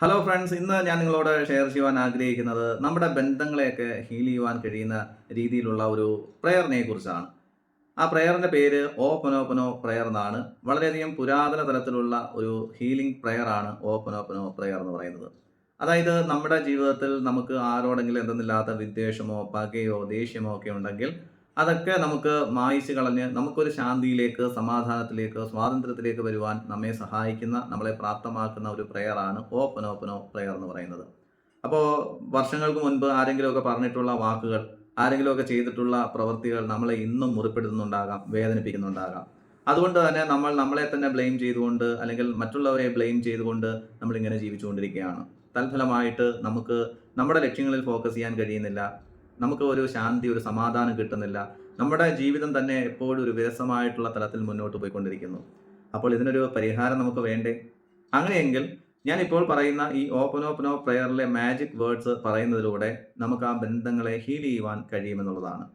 Hello friends, ഇന്ന് ഞാൻ നിങ്ങളോട് ഷെയർ ചെയ്യുവാൻ ആഗ്രഹിക്കുന്നത് നമ്മുടെ ബന്ധങ്ങളെയൊക്കെ ഹീൽ ചെയ്യുവാൻ കഴിയുന്ന രീതിയിലുള്ള ഒരു പ്രയറിനെ കുറിച്ചാണ്. ആ പ്രയറിന്റെ പേര് ഓപ്പനോപ്പനോ പ്രയർ എന്നാണ്. വളരെയധികം പുരാതന തലത്തിലുള്ള ഒരു ഹീലിംഗ് പ്രയറാണ് ഓപ്പനോപ്പനോ പ്രയർ എന്ന് പറയുന്നത്. അതായത് നമ്മുടെ ജീവിതത്തിൽ നമുക്ക് ആരോടെങ്കിലും എന്തെന്നില്ലാത്ത വിദ്വേഷമോ പകയോ ദേഷ്യമോ ഒക്കെ ഉണ്ടെങ്കിൽ അതൊക്കെ നമുക്ക് മായ്ച്ചു കളഞ്ഞ് നമുക്കൊരു ശാന്തിയിലേക്ക്, സമാധാനത്തിലേക്ക്, സ്വാതന്ത്ര്യത്തിലേക്ക് വരുവാൻ നമ്മെ സഹായിക്കുന്ന, നമ്മളെ പ്രാപ്തമാക്കുന്ന ഒരു പ്രയറാണ് ഓപ്പനോപ്പനോ പ്രയർ എന്ന് പറയുന്നത്. അപ്പോൾ വർഷങ്ങൾക്ക് മുൻപ് ആരെങ്കിലുമൊക്കെ പറഞ്ഞിട്ടുള്ള വാക്കുകൾ, ആരെങ്കിലുമൊക്കെ ചെയ്തിട്ടുള്ള പ്രവൃത്തികൾ നമ്മളെ ഇന്നും മുറിപ്പെടുത്തുന്നുണ്ടാകാം, വേദനിപ്പിക്കുന്നുണ്ടാകാം. അതുകൊണ്ട് തന്നെ നമ്മൾ നമ്മളെ തന്നെ ബ്ലെയിം ചെയ്തുകൊണ്ട്, അല്ലെങ്കിൽ മറ്റുള്ളവരെ ബ്ലെയിം ചെയ്തുകൊണ്ട് നമ്മളിങ്ങനെ ജീവിച്ചുകൊണ്ടിരിക്കുകയാണ്. തൽഫലമായിട്ട് നമുക്ക് നമ്മുടെ ലക്ഷ്യങ്ങളിൽ ഫോക്കസ് ചെയ്യാൻ കഴിയുന്നില്ല. നമുക്ക് ഒരു ശാന്തി, ഒരു സമാധാനം കിട്ടുന്നില്ല. നമ്മുടെ ജീവിതം തന്നെ എപ്പോഴും ഒരു വിരസമായിട്ടുള്ള തലത്തിൽ മുന്നോട്ട് പോയിക്കൊണ്ടിരിക്കുന്നു. അപ്പോൾ ഇതിനൊരു പരിഹാരം നമുക്ക് വേണ്ടേ? അങ്ങനെയെങ്കിൽ ഞാനിപ്പോൾ പറയുന്ന ഈ ഓപ്പനോപ്പനോ പ്രയറിലെ മാജിക് വേർഡ്സ് പറയുന്നതിലൂടെ നമുക്ക് ആ ബന്ധങ്ങളെ ഹീൽ ചെയ്യുവാൻ കഴിയുമെന്നുള്ളതാണ്.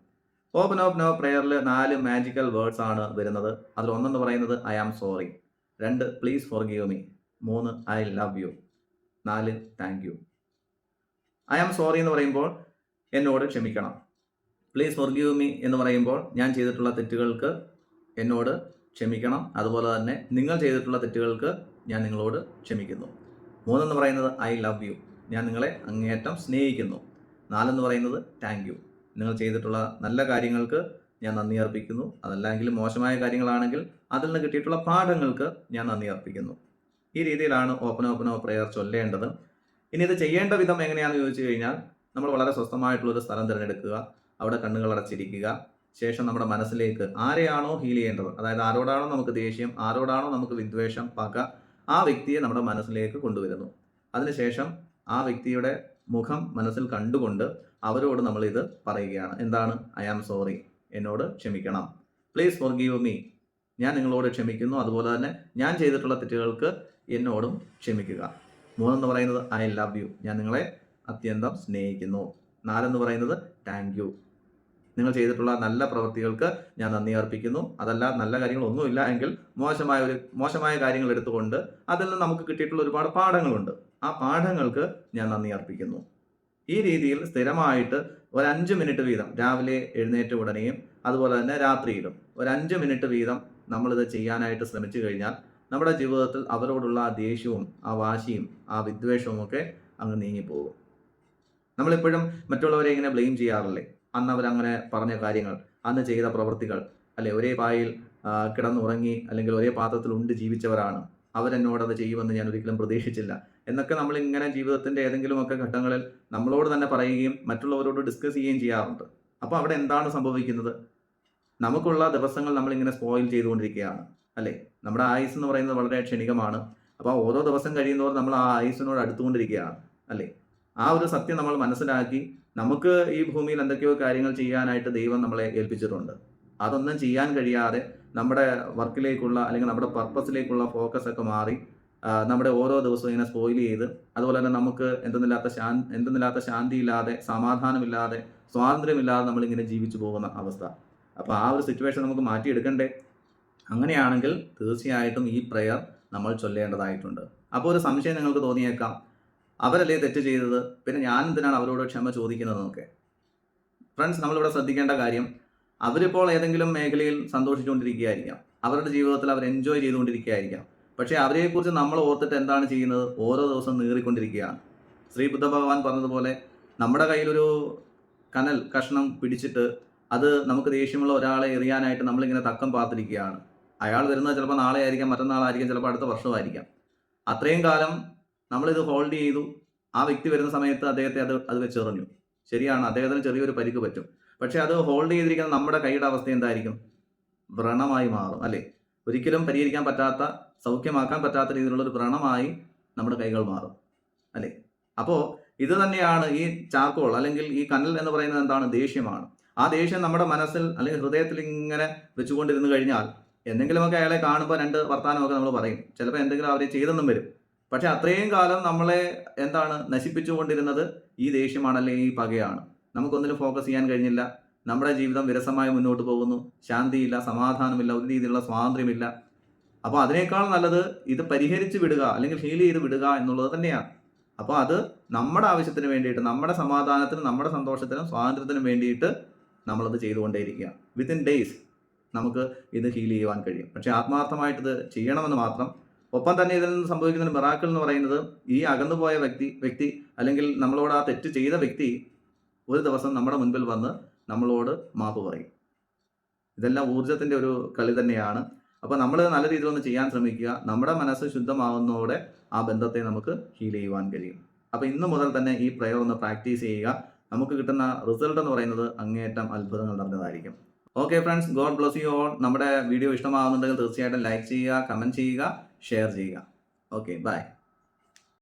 ഓപ്പനോപ്പനോ പ്രയറിൽ 4 മാജിക്കൽ വേർഡ്സ് ആണ് വരുന്നത്. അതിൽ ഒന്നെന്ന് പറയുന്നത് I am sorry, 2 please forgive me, 3 I love you, 4 thank you. I am sorry എന്ന് പറയുമ്പോൾ എന്നോട് ക്ഷമിക്കണം. പ്ലീസ് ഫോർഗീവ് മീ എന്ന് പറയുമ്പോൾ ഞാൻ ചെയ്തിട്ടുള്ള തെറ്റുകൾക്ക് എന്നോട് ക്ഷമിക്കണം. അതുപോലെ തന്നെ നിങ്ങൾ ചെയ്തിട്ടുള്ള തെറ്റുകൾക്ക് ഞാൻ നിങ്ങളോട് ക്ഷമിക്കുന്നു. 3 എന്ന് പറയുന്നത് ഐ ലവ് യു, ഞാൻ നിങ്ങളെ അങ്ങേയറ്റം സ്നേഹിക്കുന്നു. 4 എന്ന് പറയുന്നത് താങ്ക് യു, നിങ്ങൾ ചെയ്തിട്ടുള്ള നല്ല കാര്യങ്ങൾക്ക് ഞാൻ നന്ദി അർപ്പിക്കുന്നു. അതല്ലെങ്കിൽ മോശമായ കാര്യങ്ങളാണെങ്കിൽ അതിൽ നിന്ന് കിട്ടിയിട്ടുള്ള പാഠങ്ങൾക്ക് ഞാൻ നന്ദി അർപ്പിക്കുന്നു. ഈ രീതിയിലാണ് ഓപ്പനോ പ്രയർ ചൊല്ലേണ്ടത്. ഇനി ഇത് ചെയ്യേണ്ട വിധം എങ്ങനെയാണെന്ന് ചോദിച്ചു കഴിഞ്ഞാൽ, നമ്മൾ വളരെ സ്വസ്ഥമായിട്ടുള്ളൊരു സ്ഥലം തിരഞ്ഞെടുക്കുക. അവിടെ കണ്ണുകൾ അടച്ചിരിക്കുക. ശേഷം നമ്മുടെ മനസ്സിലേക്ക് ആരെയാണോ ഹീൽ ചെയ്യേണ്ടത്, അതായത് ആരോടാണോ നമുക്ക് ദേഷ്യം, ആരോടാണോ നമുക്ക് വിദ്വേഷം, പക, ആ വ്യക്തിയെ നമ്മുടെ മനസ്സിലേക്ക് കൊണ്ടുവരുന്നു. അതിനുശേഷം ആ വ്യക്തിയുടെ മുഖം മനസ്സിൽ കണ്ടുകൊണ്ട് അവരോട് നമ്മൾ ഇത് പറയുകയാണ്. എന്താണ്? ഐ ആം സോറി, എന്നോട് ക്ഷമിക്കണം. പ്ലീസ് ഫോർഗീവ് മീ, ഞാൻ നിങ്ങളോട് ക്ഷമിക്കുന്നു. അതുപോലെ തന്നെ ഞാൻ ചെയ്തിട്ടുള്ള തെറ്റുകൾക്ക് എന്നോടും ക്ഷമിക്കുക. 3 എന്ന് പറയുന്നത് ഐ ലവ് യു, ഞാൻ നിങ്ങളെ അത്യന്തം സ്നേഹിക്കുന്നു. 4 എന്ന് പറയുന്നത് താങ്ക് യു, നിങ്ങൾ ചെയ്തിട്ടുള്ള നല്ല പ്രവൃത്തികൾക്ക് ഞാൻ നന്ദി അർപ്പിക്കുന്നു. അതല്ല, നല്ല കാര്യങ്ങളൊന്നുമില്ല എങ്കിൽ മോശമായ കാര്യങ്ങൾ എടുത്തുകൊണ്ട് അതിൽ നിന്ന് നമുക്ക് കിട്ടിയിട്ടുള്ള ഒരുപാട് പാഠങ്ങളുണ്ട്. ആ പാഠങ്ങൾക്ക് ഞാൻ നന്ദി അർപ്പിക്കുന്നു. ഈ രീതിയിൽ സ്ഥിരമായിട്ട് ഒരു 5 മിനിറ്റ് വീതം, രാവിലെ എഴുന്നേറ്റ ഉടനെയും അതുപോലെ തന്നെ രാത്രിയിലും ഒരു 5 മിനിറ്റ് വീതം നമ്മളിത് ചെയ്യാനായിട്ട് ശ്രമിച്ചു കഴിഞ്ഞാൽ നമ്മുടെ ജീവിതത്തിൽ അവരോടുള്ള ആ ദേഷ്യവും ആ വാശിയും ആ വിദ്വേഷവും ഒക്കെ അങ്ങ് നീങ്ങിപ്പോകും. നമ്മളെപ്പോഴും മറ്റുള്ളവരെ ഇങ്ങനെ ബ്ലെയിം ചെയ്യാറില്ലേ? അന്ന് അവരങ്ങനെ പറഞ്ഞ കാര്യങ്ങൾ, അന്ന് ചെയ്ത പ്രവൃത്തികൾ, അല്ലെ, ഒരേ പായിൽ കിടന്നുറങ്ങി അല്ലെങ്കിൽ ഒരേ പാത്രത്തിൽ ഉണ്ട് ജീവിച്ചവരാണ്, അവരെന്നോടത് ചെയ്യുമെന്ന് ഞാൻ ഒരിക്കലും പ്രതീക്ഷിച്ചില്ല എന്നൊക്കെ നമ്മളിങ്ങനെ ജീവിതത്തിൻ്റെ ഏതെങ്കിലുമൊക്കെ ഘട്ടങ്ങളിൽ നമ്മളോട് തന്നെ പറയുകയും മറ്റുള്ളവരോട് ഡിസ്കസ് ചെയ്യുകയും ചെയ്യാറുണ്ട്. അപ്പോൾ അവിടെ എന്താണ് സംഭവിക്കുന്നത്? നമുക്കുള്ള ദിവസങ്ങൾ നമ്മളിങ്ങനെ സ്പോയിൽ ചെയ്തുകൊണ്ടിരിക്കുകയാണ്, അല്ലേ? നമ്മുടെ ആയുസ് എന്ന് പറയുന്നത് വളരെ ക്ഷണികമാണ്. അപ്പോൾ ഓരോ ദിവസം കഴിയുന്നതോറും നമ്മൾ ആ ആയുസിനോട് അടുത്തുകൊണ്ടിരിക്കുകയാണ്, അല്ലേ? ആ ഒരു സത്യം നമ്മൾ മനസ്സിലാക്കി നമുക്ക് ഈ ഭൂമിയിൽ എന്തൊക്കെയോ കാര്യങ്ങൾ ചെയ്യാനായിട്ട് ദൈവം നമ്മളെ ഏൽപ്പിച്ചിട്ടുണ്ട്. അതൊന്നും ചെയ്യാൻ കഴിയാതെ നമ്മുടെ വർക്കിലേക്കുള്ള അല്ലെങ്കിൽ നമ്മുടെ പർപ്പസിലേക്കുള്ള ഫോക്കസ് ഒക്കെ മാറി നമ്മുടെ ഓരോ ദിവസവും ഇങ്ങനെ സ്പോയിൽ ചെയ്ത്, അതുപോലെ തന്നെ നമുക്ക് എന്തെന്നില്ലാത്ത ശാന്തിയില്ലാതെ, സമാധാനമില്ലാതെ, സ്വാതന്ത്ര്യമില്ലാതെ നമ്മളിങ്ങനെ ജീവിച്ചു പോകുന്ന അവസ്ഥ. അപ്പോൾ ആ ഒരു സിറ്റുവേഷൻ നമുക്ക് മാറ്റിയെടുക്കണ്ടേ? അങ്ങനെയാണെങ്കിൽ തീർച്ചയായിട്ടും ഈ പ്രയർ നമ്മൾ ചൊല്ലേണ്ടതായിട്ടുണ്ട്. അപ്പോൾ ഒരു സംശയം നിങ്ങൾക്ക് തോന്നിയേക്കാം, അവരല്ലേ തെറ്റ് ചെയ്തത്, പിന്നെ ഞാൻ എന്തിനാണ് അവരോട് ക്ഷമ ചോദിക്കുന്നതെന്നൊക്കെ. ഫ്രണ്ട്സ്, നമ്മളിവിടെ ശ്രദ്ധിക്കേണ്ട കാര്യം, അവരിപ്പോൾ ഏതെങ്കിലും മേഖലയിൽ സന്തോഷിച്ചുകൊണ്ടിരിക്കുകയായിരിക്കാം, അവരുടെ ജീവിതത്തിൽ അവർ എൻജോയ് ചെയ്തുകൊണ്ടിരിക്കുകയായിരിക്കാം. പക്ഷേ അവരെക്കുറിച്ച് നമ്മൾ ഓർത്തിട്ട് എന്താണ് ചെയ്യുന്നത്? ഓരോ ദിവസം നീറിക്കൊണ്ടിരിക്കുകയാണ്. ശ്രീ ബുദ്ധ ഭഗവാൻ പറഞ്ഞതുപോലെ, നമ്മുടെ കയ്യിലൊരു കനൽ കഷ്ണം പിടിച്ചിട്ട് അത് നമുക്ക് ദേഷ്യമുള്ള ഒരാളെ എറിയാനായിട്ട് നമ്മളിങ്ങനെ തക്കം പാർത്തിരിക്കുകയാണ്. അയാൾ വരുന്നത് ചിലപ്പോൾ നാളെ ആയിരിക്കാം, മറ്റന്നാളായിരിക്കാം, ചിലപ്പോൾ അടുത്ത വർഷമായിരിക്കാം. അത്രയും കാലം നമ്മളിത് ഹോൾഡ് ചെയ്തു. ആ വ്യക്തി വരുന്ന സമയത്ത് അദ്ദേഹത്തെ അത് വെച്ചെറിഞ്ഞു. ശരിയാണ്, അദ്ദേഹത്തിന് ചെറിയൊരു പരിക്ക് പറ്റും. പക്ഷെ അത് ഹോൾഡ് ചെയ്തിരിക്കുന്ന നമ്മുടെ കൈയുടെ അവസ്ഥ എന്തായിരിക്കും? വ്രണമായി മാറും, അല്ലേ? ഒരിക്കലും പരിഹരിക്കാൻ പറ്റാത്ത, സൗഖ്യമാക്കാൻ പറ്റാത്ത രീതിയിലുള്ള ഒരു വ്രണമായി നമ്മുടെ കൈകൾ മാറും, അല്ലേ? അപ്പോൾ ഇത് തന്നെയാണ് ഈ ചാർക്കോൾ അല്ലെങ്കിൽ ഈ കനൽ എന്ന് പറയുന്നത്. എന്താണ്? ദേഷ്യമാണ്. ആ ദേഷ്യം നമ്മുടെ മനസ്സിൽ അല്ലെങ്കിൽ ഹൃദയത്തിൽ ഇങ്ങനെ വെച്ചുകൊണ്ടിരുന്നു കഴിഞ്ഞാൽ എന്തെങ്കിലുമൊക്കെ അയാളെ കാണുമ്പോൾ 2 വർത്താനമൊക്കെ നമ്മൾ പറയും. ചിലപ്പോൾ എന്തെങ്കിലും അവരെ ചെയ്തെന്നും വരും. പക്ഷെ അത്രയും കാലം നമ്മളെ നശിപ്പിച്ചുകൊണ്ടിരുന്നത് ഈ ദേഷ്യമാണല്ലേ, ഈ പകയാണ്. നമുക്കൊന്നിലും ഫോക്കസ് ചെയ്യാൻ കഴിഞ്ഞില്ല. നമ്മുടെ ജീവിതം വിരസമായി മുന്നോട്ട് പോകുന്നു. ശാന്തിയില്ല, സമാധാനമില്ല, ഒരു രീതിയിലുള്ള സ്വാതന്ത്ര്യമില്ല. അപ്പോൾ അതിനേക്കാൾ നല്ലത് ഇത് പരിഹരിച്ച് വിടുക അല്ലെങ്കിൽ ഹീൽ ചെയ്ത് വിടുക എന്നുള്ളത് തന്നെയാണ്. അപ്പോൾ അത് നമ്മുടെ ആവശ്യത്തിന് വേണ്ടിയിട്ട്, നമ്മുടെ സമാധാനത്തിനും നമ്മുടെ സന്തോഷത്തിനും സ്വാതന്ത്ര്യത്തിനും വേണ്ടിയിട്ട് നമ്മളത് ചെയ്തുകൊണ്ടേയിരിക്കുക. വിത്തിൻ ഡേയ്സ് നമുക്ക് ഇത് ഹീൽ ചെയ്യുവാൻ കഴിയും. പക്ഷേ ആത്മാർത്ഥമായിട്ട് ഇത് ചെയ്യണമെന്ന് മാത്രം. ഒപ്പം തന്നെ ഇതിൽ നിന്ന് സംഭവിക്കുന്ന ഒരു മിറാക്കിൾ എന്ന് പറയുന്നത്, ഈ അകന്നുപോയ വ്യക്തി അല്ലെങ്കിൽ നമ്മളോട് ആ തെറ്റ് ചെയ്ത വ്യക്തി ഒരു ദിവസം നമ്മുടെ മുൻപിൽ വന്ന് നമ്മളോട് മാപ്പ് പറയും. ഇതെല്ലാം ഊർജ്ജത്തിൻ്റെ ഒരു കളി തന്നെയാണ്. അപ്പോൾ നമ്മൾ നല്ല രീതിയിൽ ഒന്ന് ചെയ്യാൻ ശ്രമിക്കുക. നമ്മുടെ മനസ്സ് ശുദ്ധമാവുന്നതോടെ ആ ബന്ധത്തെ നമുക്ക് ഹീൽ ചെയ്യുവാൻ കഴിയും. അപ്പോൾ ഇന്ന് മുതൽ തന്നെ ഈ പ്രയർ ഒന്ന് പ്രാക്ടീസ് ചെയ്യുക. നമുക്ക് കിട്ടുന്ന റിസൾട്ട് എന്ന് പറയുന്നത് അങ്ങേയറ്റം അത്ഭുതങ്ങൾ നിറഞ്ഞതായിരിക്കും. Okay friends, God bless you all. നമ്മുടെ വീഡിയോ ഇഷ്ടമാകുന്നുണ്ടെങ്കിൽ തീർച്ചയായിട്ടും ലൈക്ക് ചെയ്യുക, കമൻറ്റ് ചെയ്യുക, ഷെയർ ചെയ്യുക. Okay, by.